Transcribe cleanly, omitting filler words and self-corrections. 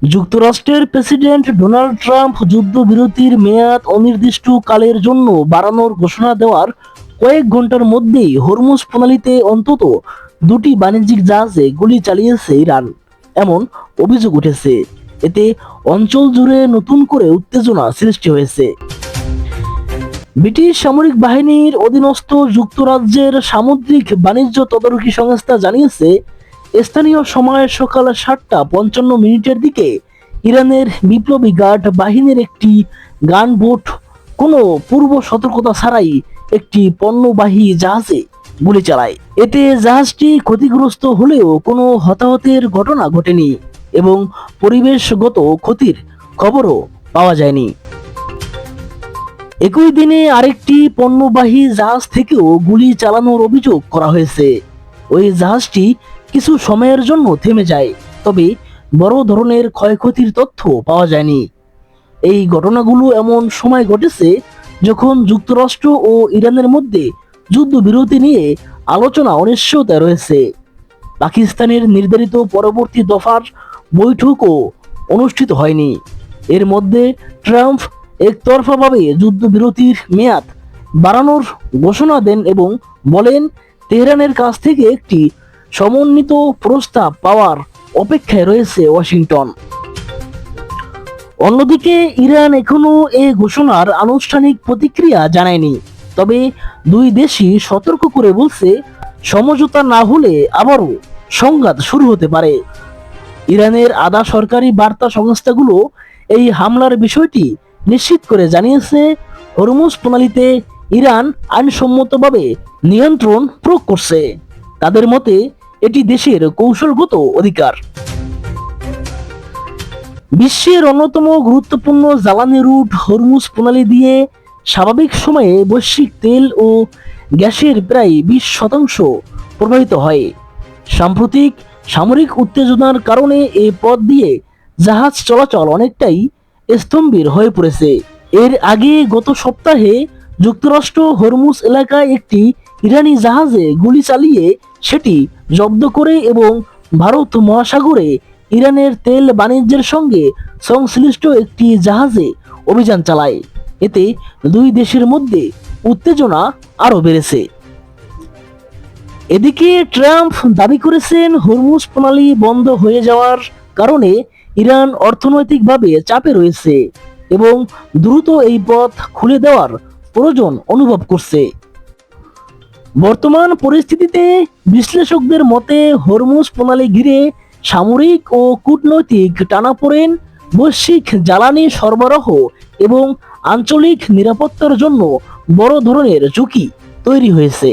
যুক্তরাষ্ট্রের president Donald Trump যুদ্ধবিরতির মেয়াদ অনির্দিষ্টকালের জন্য বাড়ানোর ঘোষণা দেওয়ার কয়েক ঘন্টার মধ্যেই হরমুজ প্রণালীতে অন্তত দুটি বাণিজ্যিক জাহাজে গুলি চালিয়েছে ইরান, এমন অভিযোগ উঠেছে। এতে অঞ্চল জুড়ে নতুন করে উত্তেজনা সৃষ্টি হয়েছে। ব্রিটিশ সামরিক বাহিনীর অধীনস্থ যুক্তরাজ্যের সামুদ্রিক বাণিজ্য তদারকি সংস্থা জানিয়েছে, স্থানীয় সময় সকাল 7টা 55 মিনিটের দিকে ইরানের বিপ্লবী গার্ড বাহিনীর একটি গানবোট কোনো পূর্ব সতর্কতা ছাড়াই একটি পণ্যবাহী জাহাজে গুলি চালায়। এতে জাহাজটি ক্ষতিগ্রস্ত হলেও কোনো হতাহতের ঘটনা ঘটেনি এবং পরিবেশগত ক্ষতির খবরও পাওয়া যায়নি। একই দিনে আরেকটি পণ্যবাহী জাহাজ থেকেও গুলি চালানোর অভিযোগ করা হয়েছে। ওই জাহাজটি কিছু সময়ের জন্য থেমে যায়, তবে বড় ধরনের ক্ষয়ক্ষতির তথ্য পাওয়া যায়নি। এই ঘটনাগুলো এমন সময় ঘটেছে যখন যুক্তরাষ্ট্র ও ইরানের মধ্যে যুদ্ধবিরতি নিয়ে আলোচনা অনিশ্চয়তা রয়েছে। পাকিস্তানের নির্ধারিত পরবর্তী দফার বৈঠকও অনুষ্ঠিত হয়নি। এর মধ্যে ট্রাম্প একতরফাভাবে যুদ্ধবিরতির মেয়াদ বাড়ানোর ঘোষণা দেন এবং বলেন, তেহরানের কাছ থেকে একটি সমন্বিত প্রস্তাব পাওয়ার অপেক্ষায় রয়েছে ওয়াশিংটন। অন্যদিকে ইরান এখনো এই ঘোষণার আনুষ্ঠানিক প্রতিক্রিয়া জানায়নি, তবে দুই দেশই সতর্ক করে বলছে, সমঝোতা না হলে আবারও সংঘাত শুরু হতে পারে। ইরানের আধা সরকারি বার্তা সংস্থাগুলো এই হামলার বিষয়টি নিশ্চিত করে জানিয়েছে, হরমুজ প্রণালীতে ইরান আইনসম্মতভাবে নিয়ন্ত্রণ প্রয়োগ করছে। তাদের মতে এটি দেশের কৌশলগত অধিকার। বিশ্বের অন্যতম গুরুত্বপূর্ণ জ্বালানি রুট হরমুজ প্রণালী দিয়ে স্বাভাবিক সময়ে বৈশ্বিক তেল ও গ্যাসের প্রায় 20% প্রবাহিত হয়। সাম্প্রতিক সামরিক উত্তেজনার কারণে এই পথ দিয়ে জাহাজ চলাচল অনেকটাই স্তম্ভির হয়ে পড়েছে। এর আগে গত সপ্তাহে যুক্তরাষ্ট্র হরমুজ এলাকায় একটি ইরানি জাহাজে গুলি চালিয়ে সেটি জব্দ করে এবং ভারত মহাসাগরে ইরানের তেল বাণিজ্যের সঙ্গে সংশ্লিষ্ট একটি জাহাজে অভিযান চালায়। এতে দুই দেশের মধ্যে উত্তেজনা আরও বেড়েছে। এদিকে ট্রাম্প দাবি করেছেন, হরমুজ প্রণালী বন্ধ হয়ে যাওয়ার কারণে ইরান অর্থনৈতিকভাবে চাপে রয়েছে এবং দ্রুত এই পথ খুলে দেওয়ার প্রয়োজন অনুভব করছে। বর্তমান পরিস্থিতিতে বিশ্লেষকদের মতে হরমুজ প্রণালী ঘিরে সামরিক ও কূটনৈতিক টানাপোড়েন, বৈশ্বিক জ্বালানি সরবরাহ এবং আঞ্চলিক নিরাপত্তার জন্য বড় ধরনের ঝুঁকি তৈরি হয়েছে।